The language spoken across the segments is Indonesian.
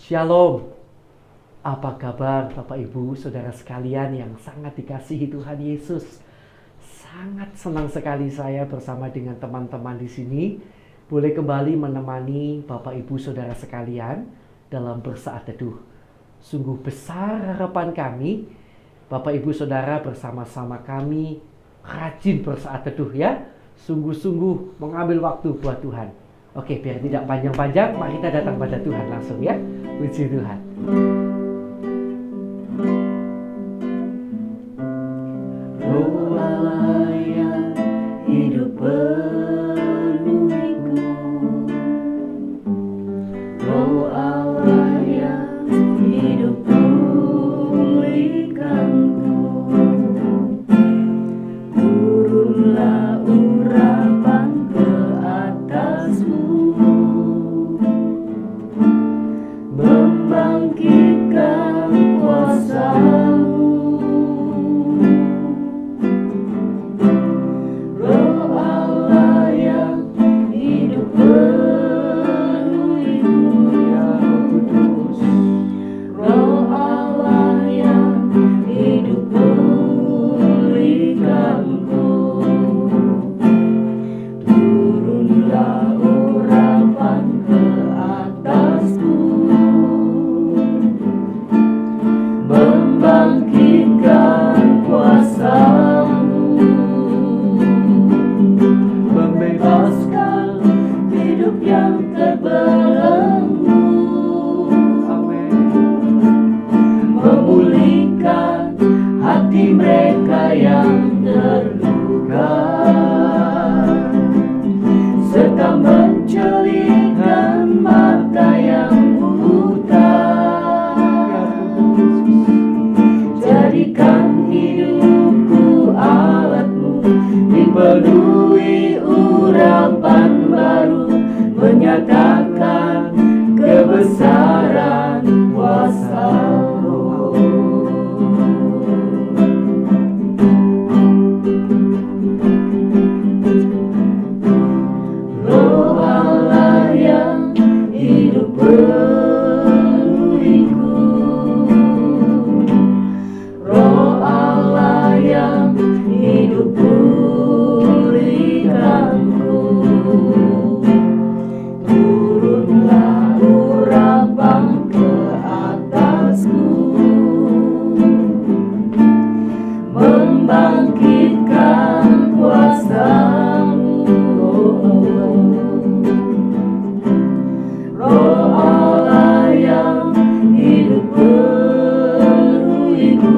Shalom, apa kabar Bapak Ibu Saudara sekalian yang sangat dikasihi Tuhan Yesus? Sangat senang sekali saya bersama dengan teman-teman di sini boleh kembali menemani Bapak Ibu Saudara sekalian dalam bersaat teduh. Sungguh besar harapan kami Bapak Ibu Saudara bersama-sama kami rajin bersaat teduh ya. Sungguh-sungguh mengambil waktu buat Tuhan. Oke, biar tidak panjang-panjang, mari kita datang pada Tuhan langsung ya. Puji Tuhan. Roh Allah yang hidup penuhiku, Roh Allah yang hidup pulihkanku, turunlah urapan ke atasmu, membangkitkan kuasa-Mu. Roh Allah yang hidup penuhiku, ya Kudus. Roh Allah yang hidup pulihkanku, turunlah urapan ke atasku, membangkitkan kuasa-Mu, membebaskan hidup yang terbelenggu, memulihkan hati mereka yang terluka, serta mencelingkan mata yang buta. Jadikan hidupku alat-Mu, dipenuhi urapan baru, menyatakan kebesaran kuasa-Mu. Roh Allah yang hidup penuhiku, Roh Allah yang hidup pulihkanku, turunlah urapan ke atasku, membangkitkan kuasa-Mu. Roh Allah yang hidup penuhiku,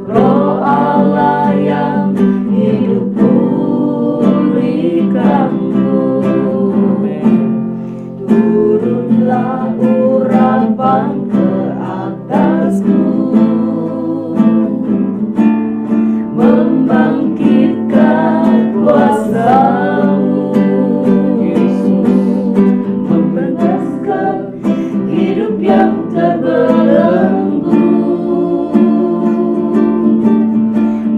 Roh Allah yang hidup pulihkanku, turunlah urapan ke atasku, membangkitkan kuasa-Mu. Membebaskan hidup yang terbelenggu,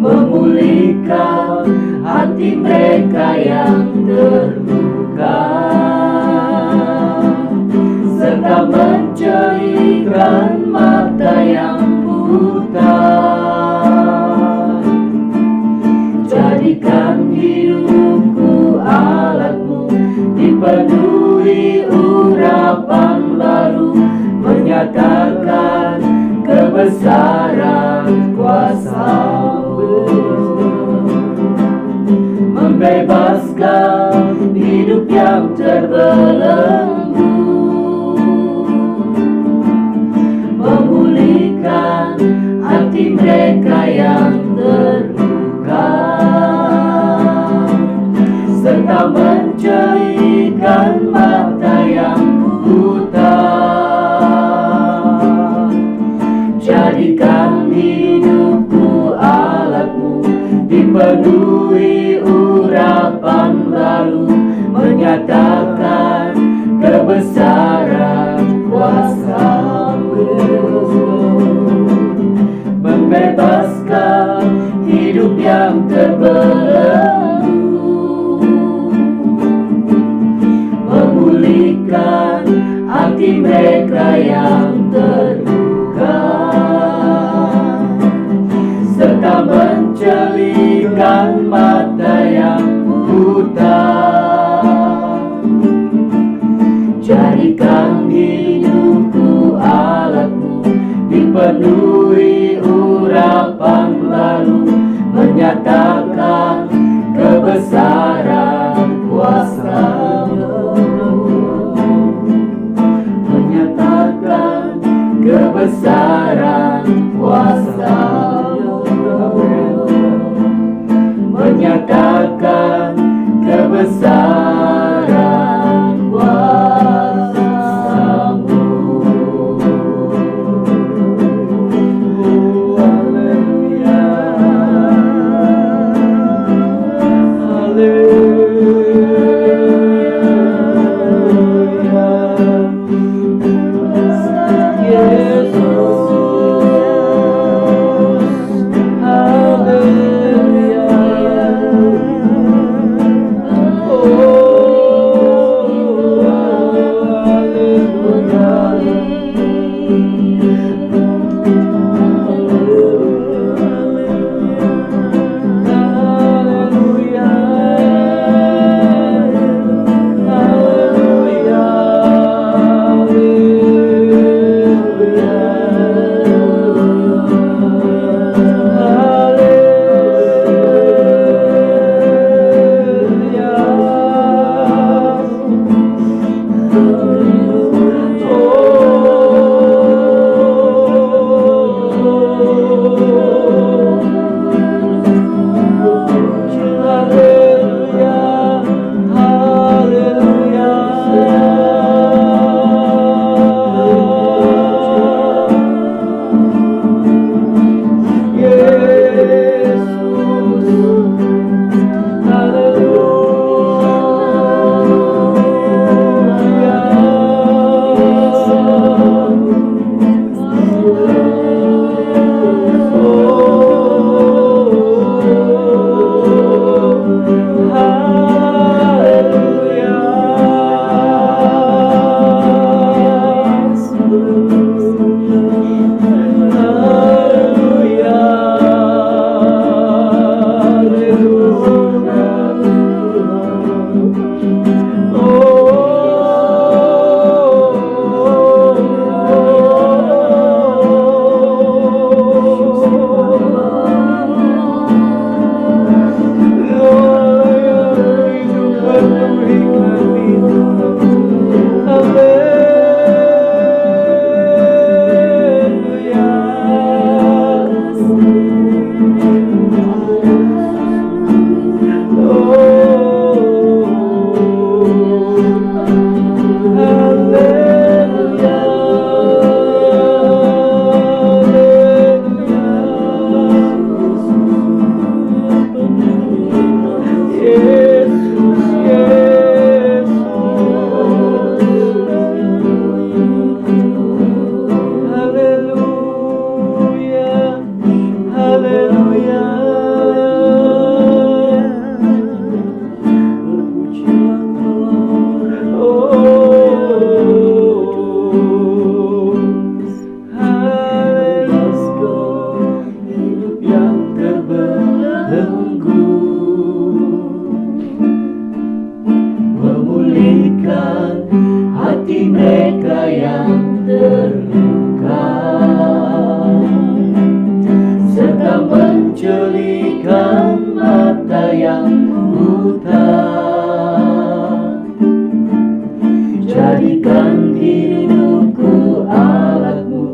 memulihkan hati mereka yang terluka, serta mencelingkan mata yang buta. Jadikan hidupku alat-Mu, dipenuhi urapan baru, menyatakan kebesaran kuasa-Mu, membebaskan hidup yang terbelenggu, memulihkan hati mereka yang terluka, serta mencelingkan mata yang buta. Jadikan hidupku alat-Mu, dipenuhi urapan baru, menyatakan kebesaran kuasa-Mu, membebaskan hidup yang terbelenggu, memulihkan hati mereka yang terluka, serta mencelingkan mata yang buta. Jadikan hidupku alatmu, dipenuhi urapan baru, menyatakan kebesaran kuasa-Mu, menyatakan kebesaran kuasa-Mu, menyatakan kebesaran kuasa-Mu. Jadikan hidupku alatmu,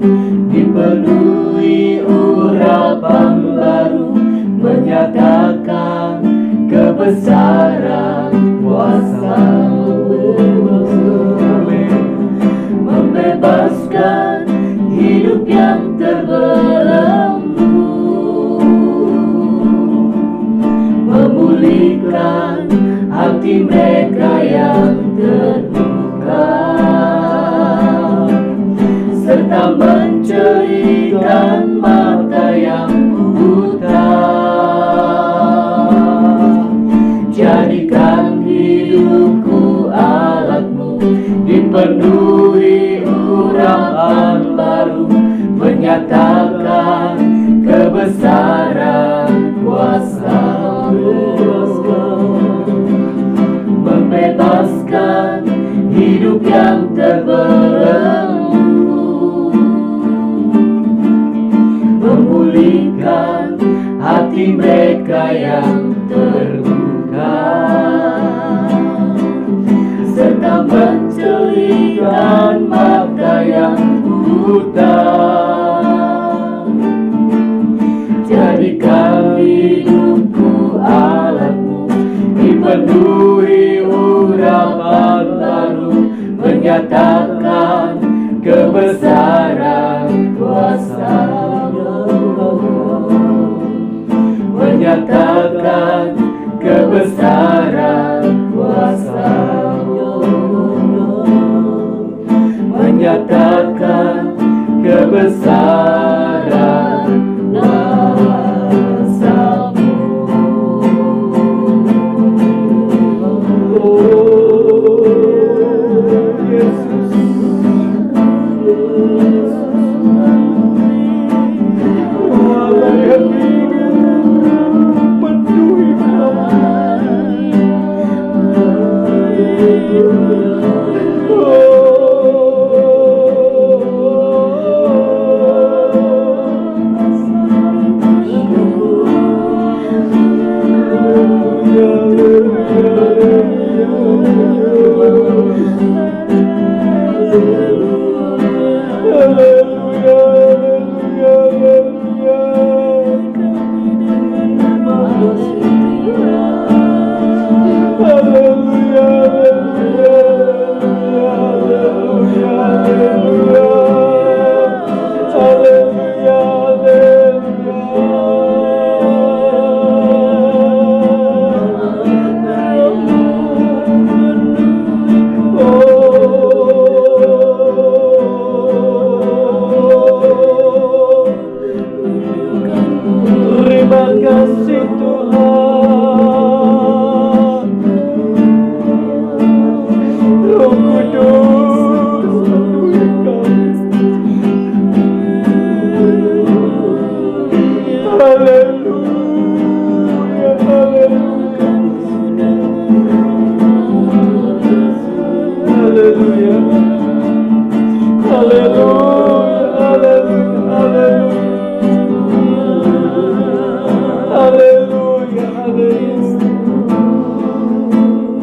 dipenuhi urapan baru, menyatakan kebesaran kuasa-Mu, membebaskan hidup yang terbelenggu, memulihkan hati mereka yang terluka, serta mencerahkan mata yang buta. Jadikan hidupku alatmu, dipenuhi menyatakan kebesaran kuasa-Mu, membebaskan hidup yang terbelenggu, memulihkan hati mereka yang terluka, serta mencerahkan mata yang buta. Jadikan hidupku alat-Mu, dipenuhi urapan baru, menyatakan kebesaran kuasa-Mu, menyatakan kebesaran kuasa-Mu, menyatakan kebesaran kuasa-Mu. Oh Yesus, Allah yang penuhi kami.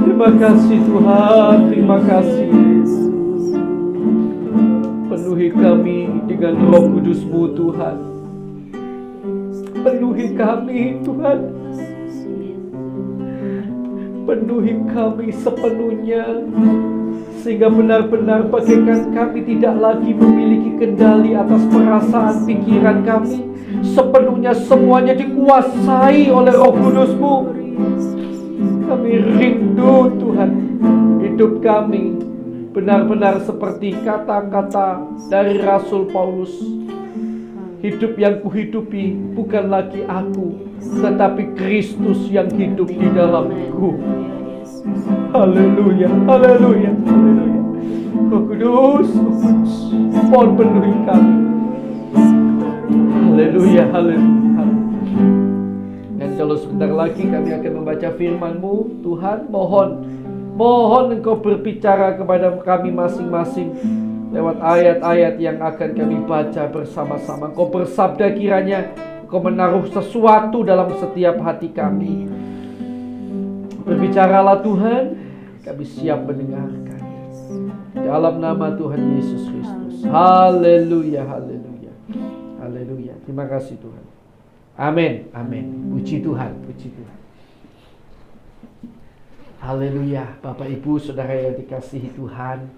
Terima kasih Tuhan, terima kasih. Penuhi kami dengan Roh Kudus-Mu Tuhan. Penuhi kami Tuhan. Penuhi kami sepenuhnya, sehingga benar-benar bagaikan kami tidak lagi memiliki kendali atas perasaan pikiran kami. Sepenuhnya semuanya dikuasai oleh Roh Kudus-Mu. Kami rindu Tuhan, hidup kami benar-benar seperti kata-kata dari Rasul Paulus. Hidup yang kuhidupi bukan lagi aku, tetapi Kristus yang hidup di dalamku. Haleluya, haleluya, haleluya. Roh Kudus, mohon penuhi kami. Haleluya, haleluya. Dan kalau sebentar lagi kami akan membaca firman-Mu, Tuhan, mohon Engkau berbicara kepada kami masing-masing lewat ayat-ayat yang akan kami baca bersama-sama. Engkau bersabda kiranya Engkau menaruh sesuatu dalam setiap hati kami. Berbicaralah Tuhan, kami siap mendengarkan. Dalam nama Tuhan Yesus Kristus. Haleluya, haleluya, haleluya. Terima kasih Tuhan. Amin, amin. Puji Tuhan, puji Tuhan. Haleluya, Bapak Ibu Saudara yang dikasihi Tuhan.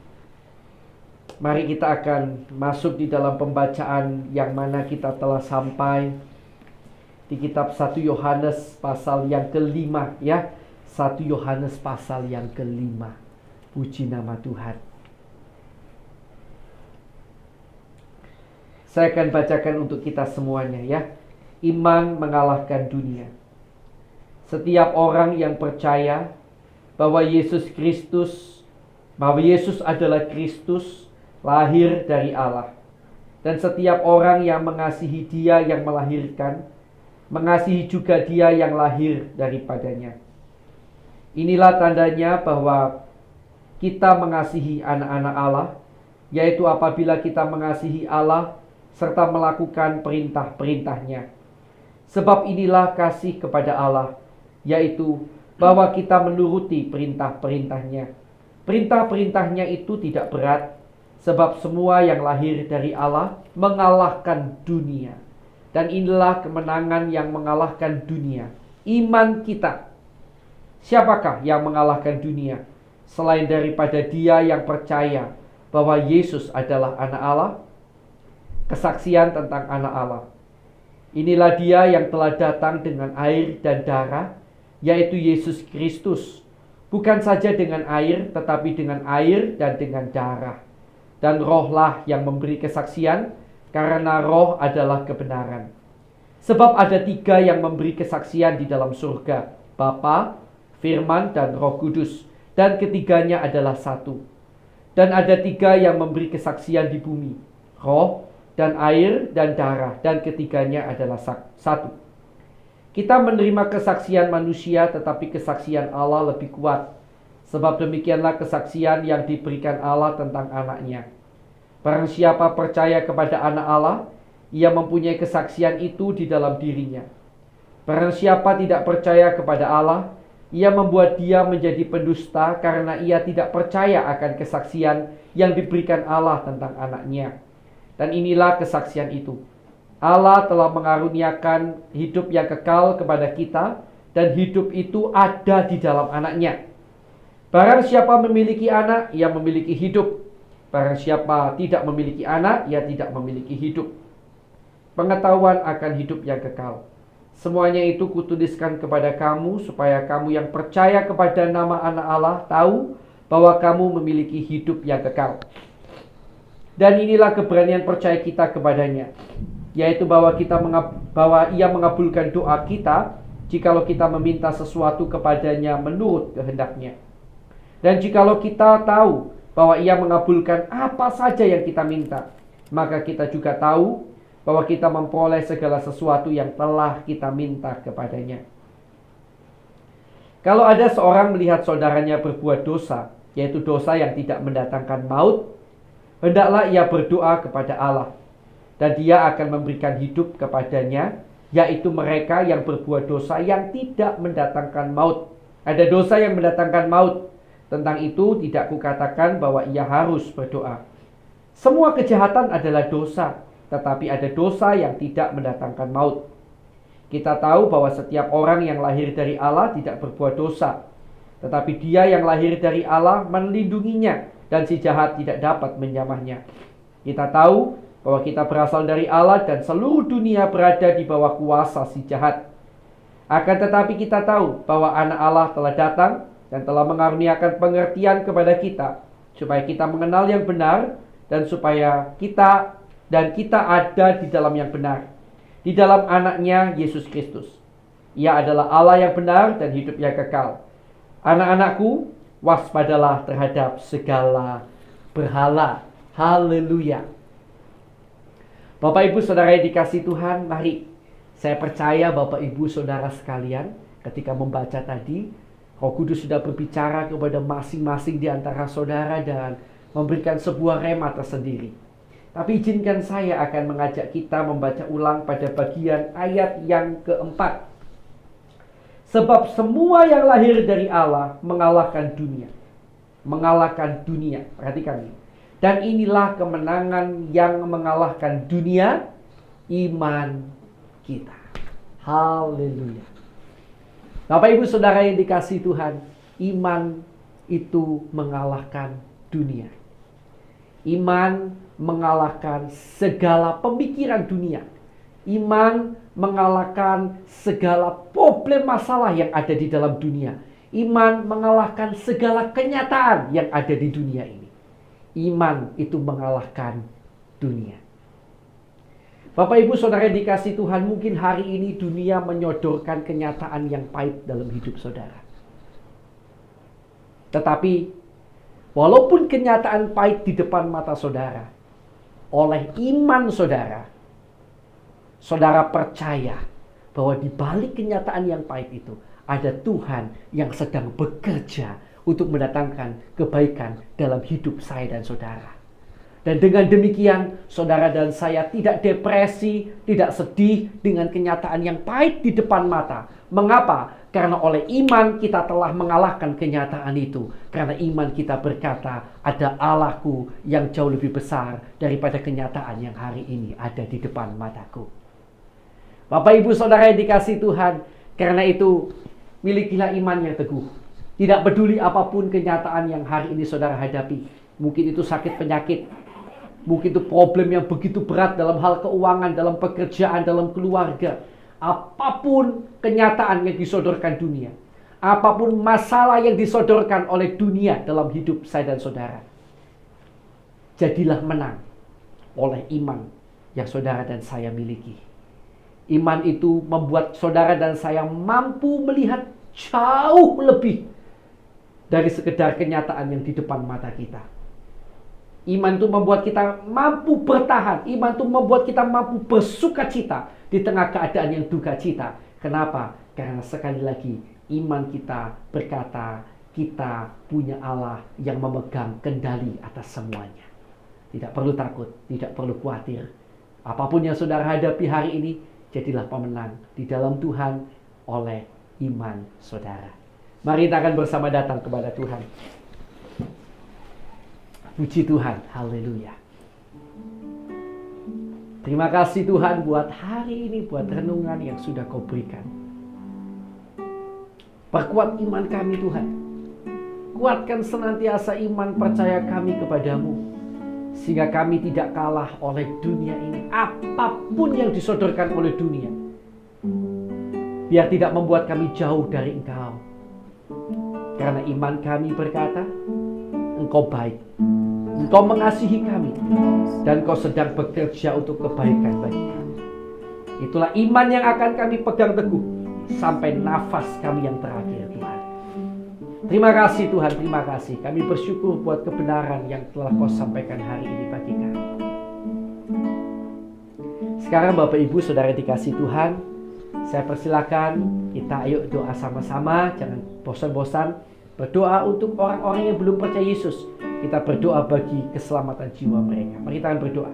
Mari kita akan masuk di dalam pembacaan yang mana kita telah sampai di kitab 1 Yohanes pasal yang kelima, ya. 1 Yohanes pasal yang kelima. Puji nama Tuhan. Saya akan bacakan untuk kita semuanya, ya. Iman mengalahkan dunia. Setiap orang yang percaya bahwa Yesus adalah Kristus, lahir dari Allah, Dan setiap orang yang mengasihi Dia yang melahirkan, mengasihi juga Dia yang lahir daripadanya. Inilah tandanya bahwa kita mengasihi anak-anak Allah, yaitu apabila kita mengasihi Allah serta melakukan perintah-perintahnya. Sebab inilah kasih kepada Allah, yaitu bahwa kita menuruti perintah-perintahnya. Perintah-perintahnya itu tidak berat, sebab semua yang lahir dari Allah mengalahkan dunia. Dan inilah kemenangan yang mengalahkan dunia, iman kita. Siapakah yang mengalahkan dunia? Selain daripada dia yang percaya bahwa Yesus adalah anak Allah. Kesaksian tentang anak Allah. Inilah dia yang telah datang dengan air dan darah, yaitu Yesus Kristus. Bukan saja dengan air, tetapi dengan air dan dengan darah. Dan rohlah yang memberi kesaksian, karena roh adalah kebenaran. Sebab ada 3 yang memberi kesaksian di dalam surga, Bapa, Firman, dan Roh Kudus. Dan ketiganya adalah satu. Dan ada 3 yang memberi kesaksian di bumi, roh, dan air, dan darah. Dan ketiganya adalah satu. Kita menerima kesaksian manusia, tetapi kesaksian Allah lebih kuat. Sebab demikianlah kesaksian yang diberikan Allah tentang anaknya. Barang siapa percaya kepada anak Allah, ia mempunyai kesaksian itu di dalam dirinya. Barang siapa tidak percaya kepada Allah, ia membuat dia menjadi pendusta karena ia tidak percaya akan kesaksian yang diberikan Allah tentang anaknya. Dan inilah kesaksian itu. Allah telah mengaruniakan hidup yang kekal kepada kita, dan hidup itu ada di dalam anaknya. Barang siapa memiliki anak, ia memiliki hidup. Barang siapa tidak memiliki anak, ia tidak memiliki hidup. Pengetahuan akan hidup yang kekal. Semuanya itu kutuliskan kepada kamu, supaya kamu yang percaya kepada nama anak Allah tahu bahwa kamu memiliki hidup yang kekal. Dan inilah keberanian percaya kita kepadanya, yaitu bahwa ia mengabulkan doa kita jikalau kita meminta sesuatu kepadanya menurut kehendaknya. Dan jikalau kita tahu bahwa ia mengabulkan apa saja yang kita minta, maka kita juga tahu bahwa kita memperoleh segala sesuatu yang telah kita minta kepadanya. Kalau ada seorang melihat saudaranya berbuat dosa, yaitu dosa yang tidak mendatangkan maut, hendaklah ia berdoa kepada Allah, dan Dia akan memberikan hidup kepadanya, yaitu mereka yang berbuat dosa yang tidak mendatangkan maut. Ada dosa yang mendatangkan maut. Tentang itu tidak kukatakan bahwa ia harus berdoa. Semua kejahatan adalah dosa, tetapi ada dosa yang tidak mendatangkan maut. Kita tahu bahwa setiap orang yang lahir dari Allah tidak berbuat dosa, tetapi Dia yang lahir dari Allah melindunginya, dan si jahat tidak dapat menjamahnya. Kita tahu bahwa kita berasal dari Allah, dan seluruh dunia berada di bawah kuasa si jahat. Akan tetapi kita tahu bahwa anak Allah telah datang dan telah mengaruniakan pengertian kepada kita, supaya kita mengenal yang benar, dan supaya kita ada di dalam yang benar, di dalam anaknya Yesus Kristus. Ia adalah Allah yang benar dan hidup yang kekal. Anak-anakku, waspadalah terhadap segala berhala. Haleluya. Bapak Ibu Saudara yang dikasihi Tuhan, mari saya percaya Bapak Ibu Saudara sekalian, ketika membaca tadi, Roh Kudus sudah berbicara kepada masing-masing di antara saudara dan memberikan sebuah rema tersendiri. Tapi izinkan saya akan mengajak kita membaca ulang pada bagian ayat yang keempat. Sebab semua yang lahir dari Allah mengalahkan dunia. Mengalahkan dunia. Perhatikan ini. Dan inilah kemenangan yang mengalahkan dunia, iman kita. Haleluya. Bapak Ibu Saudara yang dikasihi Tuhan, iman itu mengalahkan dunia. Iman mengalahkan segala pemikiran dunia. Iman mengalahkan segala problem masalah yang ada di dalam dunia. Iman mengalahkan segala kenyataan yang ada di dunia ini. Iman itu mengalahkan dunia. Bapak Ibu Saudara yang dikasihi Tuhan, mungkin hari ini dunia menyodorkan kenyataan yang pahit dalam hidup saudara. Tetapi walaupun kenyataan pahit di depan mata saudara, oleh iman saudara, saudara percaya bahwa di balik kenyataan yang pahit itu ada Tuhan yang sedang bekerja untuk mendatangkan kebaikan dalam hidup saya dan saudara. Dan dengan demikian, saudara dan saya tidak depresi, tidak sedih dengan kenyataan yang pahit di depan mata. Mengapa? Karena oleh iman kita telah mengalahkan kenyataan itu. Karena iman kita berkata, ada Allahku yang jauh lebih besar daripada kenyataan yang hari ini ada di depan mataku. Bapak, Ibu, Saudara yang dikasihi Tuhan, karena itu milikilah iman yang teguh. Tidak peduli apapun kenyataan yang hari ini saudara hadapi. Mungkin itu sakit penyakit, mungkin itu problem yang begitu berat dalam hal keuangan, dalam pekerjaan, dalam keluarga. Apapun kenyataan yang disodorkan dunia, apapun masalah yang disodorkan oleh dunia dalam hidup saya dan saudara, jadilah menang oleh iman yang saudara dan saya miliki. Iman itu membuat saudara dan saya mampu melihat jauh lebih dari sekedar kenyataan yang di depan mata kita. Iman itu membuat kita mampu bertahan. Iman itu membuat kita mampu bersuka cita di tengah keadaan yang duka cita. Kenapa? Karena sekali lagi iman kita berkata kita punya Allah yang memegang kendali atas semuanya. Tidak perlu takut, tidak perlu khawatir. Apapun yang saudara hadapi hari ini, jadilah pemenang di dalam Tuhan oleh iman saudara. Mari kita akan bersama datang kepada Tuhan. Puji Tuhan, haleluya. Terima kasih Tuhan buat hari ini, buat renungan yang sudah Kau berikan. Perkuat iman kami Tuhan. Kuatkan senantiasa iman percaya kami kepadamu, sehingga kami tidak kalah oleh dunia ini. Apapun yang disodorkan oleh dunia, biar tidak membuat kami jauh dari Engkau. Karena iman kami berkata, Engkau baik, Engkau mengasihi kami, dan Engkau sedang bekerja untuk kebaikan bagi kami. Itulah iman yang akan kami pegang teguh sampai nafas kami yang terakhir Tuhan. Terima kasih Tuhan, terima kasih. Kami bersyukur buat kebenaran yang telah Kau sampaikan hari ini bagi kami. Sekarang Bapak Ibu Saudara dikasih Tuhan, saya persilakan kita ayo doa sama-sama. Jangan bosan-bosan berdoa untuk orang-orang yang belum percaya Yesus. Kita berdoa bagi keselamatan jiwa mereka. Mari kita berdoa.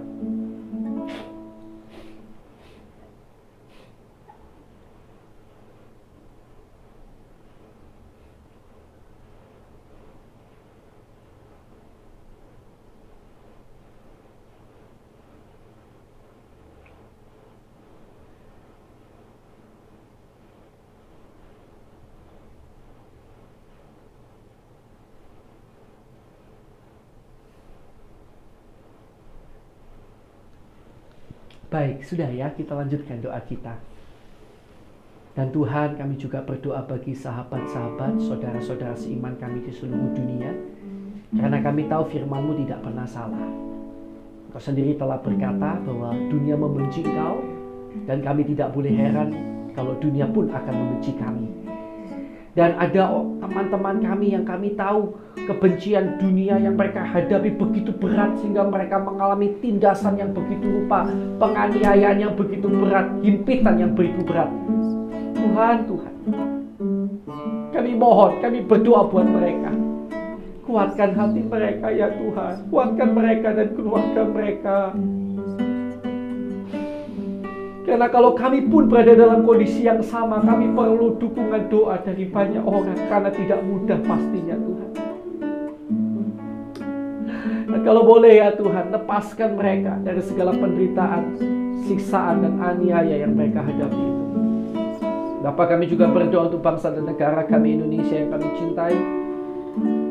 Baik, sudah ya, kita lanjutkan doa kita. Dan Tuhan, kami juga berdoa bagi sahabat-sahabat, saudara-saudara seiman kami di seluruh dunia. Karena kami tahu firman-Mu tidak pernah salah. Engkau sendiri telah berkata bahwa dunia membenci Engkau, dan kami tidak boleh heran kalau dunia pun akan membenci kami. Dan ada teman-teman kami yang kami tahu kebencian dunia yang mereka hadapi begitu berat, sehingga mereka mengalami tindasan yang begitu rupa, penganiayaan yang begitu berat, himpitan yang begitu berat. Tuhan, kami mohon, kami berdoa buat mereka. Kuatkan hati mereka ya Tuhan. Kuatkan mereka dan keluarga mereka. Karena kalau kami pun berada dalam kondisi yang sama, kami perlu dukungan doa dari banyak orang. Karena tidak mudah pastinya Tuhan. Dan kalau boleh ya Tuhan, lepaskan mereka dari segala penderitaan, siksaan dan aniaya yang mereka hadapi itu. Bapa, kami juga berdoa untuk bangsa dan negara kami Indonesia yang kami cintai.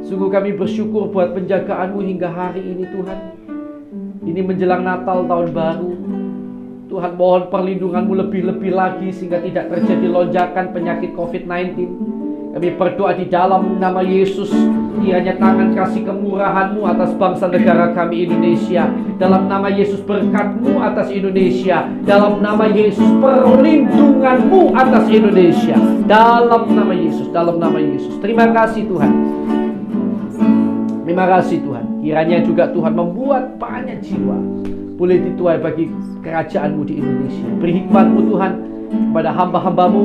Sungguh kami bersyukur buat penjagaan-Mu hingga hari ini Tuhan. Ini menjelang Natal tahun baru. Tuhan, mohon perlindungan-Mu lebih-lebih lagi sehingga tidak terjadi lonjakan penyakit COVID-19. Kami berdoa di dalam nama Yesus, kiranya tangan kasih kemurahan-Mu atas bangsa negara kami Indonesia. Dalam nama Yesus, berkat-Mu atas Indonesia. Dalam nama Yesus, perlindungan-Mu atas Indonesia. Dalam nama Yesus, dalam nama Yesus. Terima kasih Tuhan. Terima kasih Tuhan. Kiranya juga Tuhan membuat banyak jiwa boleh dituai bagi kerajaan-Mu di Indonesia. Beri hikmat-Mu Tuhan kepada hamba-hamba-Mu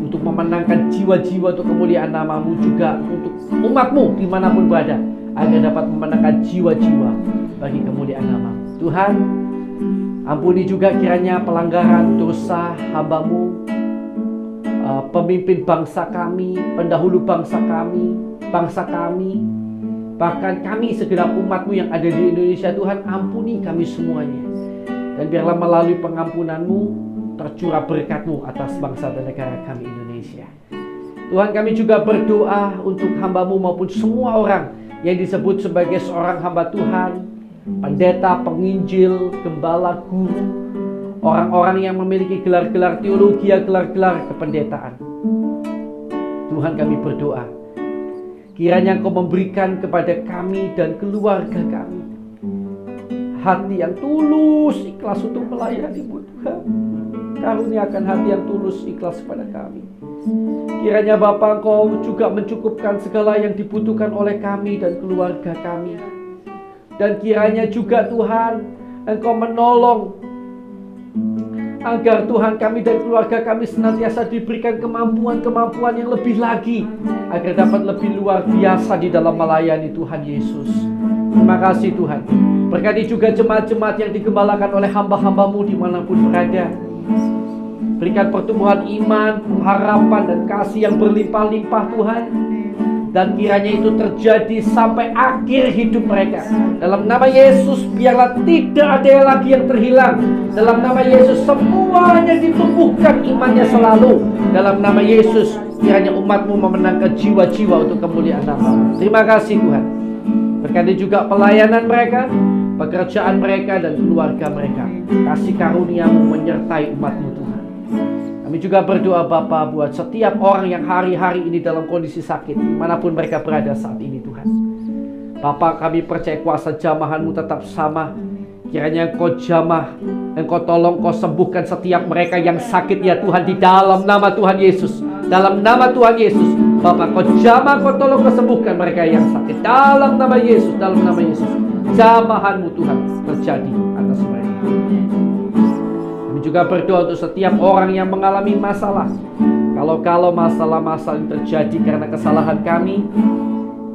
untuk memenangkan jiwa-jiwa untuk kemuliaan nama-Mu, juga untuk umat-Mu dimanapun berada, agar dapat memenangkan jiwa-jiwa bagi kemuliaan nama-Mu. Tuhan, ampuni juga kiranya pelanggaran dosa hamba-Mu, pemimpin bangsa kami, pendahulu bangsa kami, bahkan kami segenap umat-Mu yang ada di Indonesia. Tuhan, ampuni kami semuanya, dan biarlah melalui pengampunan-Mu tercurah berkat-Mu atas bangsa dan negara kami Indonesia. Tuhan, kami juga berdoa untuk hamba-Mu maupun semua orang yang disebut sebagai seorang hamba Tuhan, pendeta, penginjil, gembala, guru, orang-orang yang memiliki gelar-gelar teologi, gelar-gelar kependetaan. Tuhan, kami berdoa, kiranya Engkau memberikan kepada kami dan keluarga kami hati yang tulus, ikhlas untuk melayani-Mu Tuhan. Karuniakan hati yang tulus, ikhlas kepada kami. Kiranya Bapa, Engkau juga mencukupkan segala yang dibutuhkan oleh kami dan keluarga kami. Dan kiranya juga Tuhan, Engkau menolong agar Tuhan kami dan keluarga kami senantiasa diberikan kemampuan-kemampuan yang lebih lagi, agar dapat lebih luar biasa di dalam melayani Tuhan Yesus. Terima kasih Tuhan. Berkati juga jemaat-jemaat yang digembalakan oleh hamba-hamba-Mu dimanapun berada. Berikan pertumbuhan iman, pengharapan, dan kasih yang berlimpah-limpah Tuhan. Dan kiranya itu terjadi sampai akhir hidup mereka. Dalam nama Yesus, biarlah tidak ada lagi yang terhilang. Dalam nama Yesus, semuanya ditumbuhkan imannya selalu. Dalam nama Yesus, kiranya umat-Mu memenangkan jiwa-jiwa untuk kemuliaan nama-Mu. Terima kasih Tuhan. Berkati juga pelayanan mereka, pekerjaan mereka, dan keluarga mereka. Kasih karunia-Mu menyertai umat-Mu Tuhan. Kami juga berdoa Bapa buat setiap orang yang hari-hari ini dalam kondisi sakit, dimanapun mereka berada saat ini Tuhan. Bapa, kami percaya kuasa jamahan-Mu tetap sama. Kiranya Engkau jamah, Engkau tolong, Engkau sembuhkan setiap mereka yang sakit ya Tuhan, di dalam nama Tuhan Yesus. Dalam nama Tuhan Yesus, Bapa, Engkau jamah, Engkau tolong, Engkau sembuhkan mereka yang sakit. Dalam nama Yesus, dalam nama Yesus. Jamahan-Mu Tuhan terjadi atas mereka. Kami juga berdoa untuk setiap orang yang mengalami masalah. Kalau masalah-masalah yang terjadi karena kesalahan kami,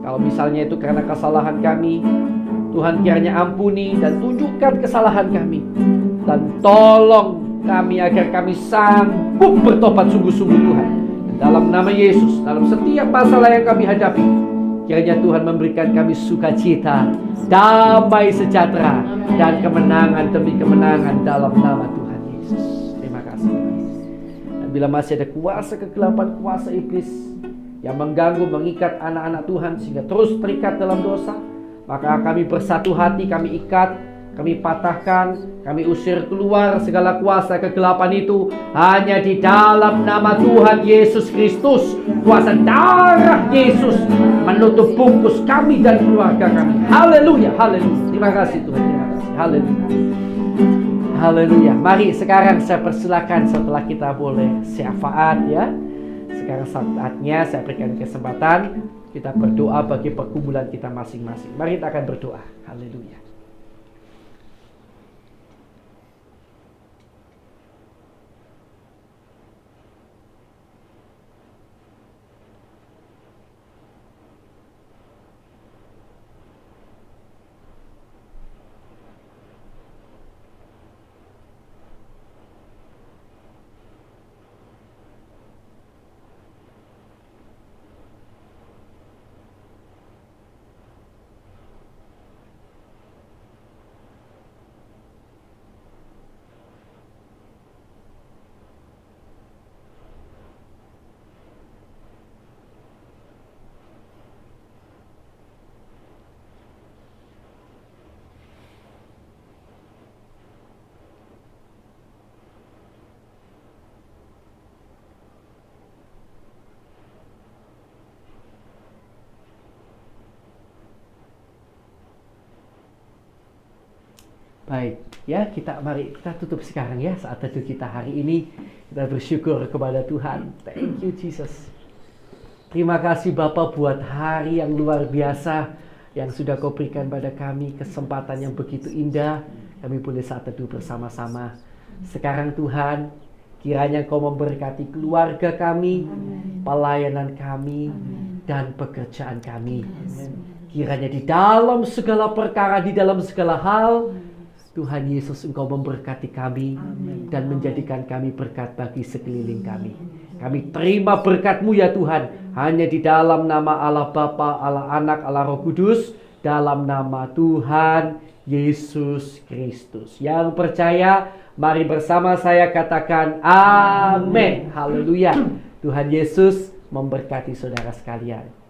kalau misalnya itu karena kesalahan kami, Tuhan kiranya ampuni dan tunjukkan kesalahan kami. Dan tolong kami agar kami sanggup bertobat sungguh-sungguh Tuhan. Dan dalam nama Yesus, dalam setiap masalah yang kami hadapi, kiranya Tuhan memberikan kami sukacita, damai sejahtera, dan kemenangan demi kemenangan dalam nama Tuhan. Terima kasih Tuhan. Dan bila masih ada kuasa kegelapan, kuasa iblis yang mengganggu, mengikat anak-anak Tuhan sehingga terus terikat dalam dosa, maka kami bersatu hati, kami ikat, kami patahkan, kami usir keluar segala kuasa kegelapan itu hanya di dalam nama Tuhan Yesus Kristus. Kuasa darah Yesus menutup bungkus kami dan keluarga kami. Haleluya, haleluya. Terima kasih Tuhan, terima kasih. Haleluya. Haleluya. Mari sekarang saya persilakan setelah kita boleh syafaat ya. Sekarang saatnya saya berikan kesempatan kita berdoa bagi pergumulan kita masing-masing. Mari kita akan berdoa. Haleluya. Baik, ya mari kita tutup sekarang ya saat teduh kita hari ini. Kita bersyukur kepada Tuhan. Thank you Jesus. Terima kasih Bapak buat hari yang luar biasa. yang sudah Kau berikan pada kami, kesempatan yang begitu indah, kami boleh saat teduh bersama-sama. Sekarang Tuhan, kiranya Kau memberkati keluarga kami, pelayanan kami, dan pekerjaan kami. Kiranya di dalam segala perkara, di dalam segala hal, Tuhan Yesus Engkau memberkati kami dan menjadikan kami berkat bagi sekeliling kami. Kami terima berkat-Mu ya Tuhan, hanya di dalam nama Allah Bapa, Allah Anak, Allah Roh Kudus, dalam nama Tuhan Yesus Kristus. Yang percaya, mari bersama saya katakan amin. Haleluya. Tuhan Yesus memberkati saudara sekalian.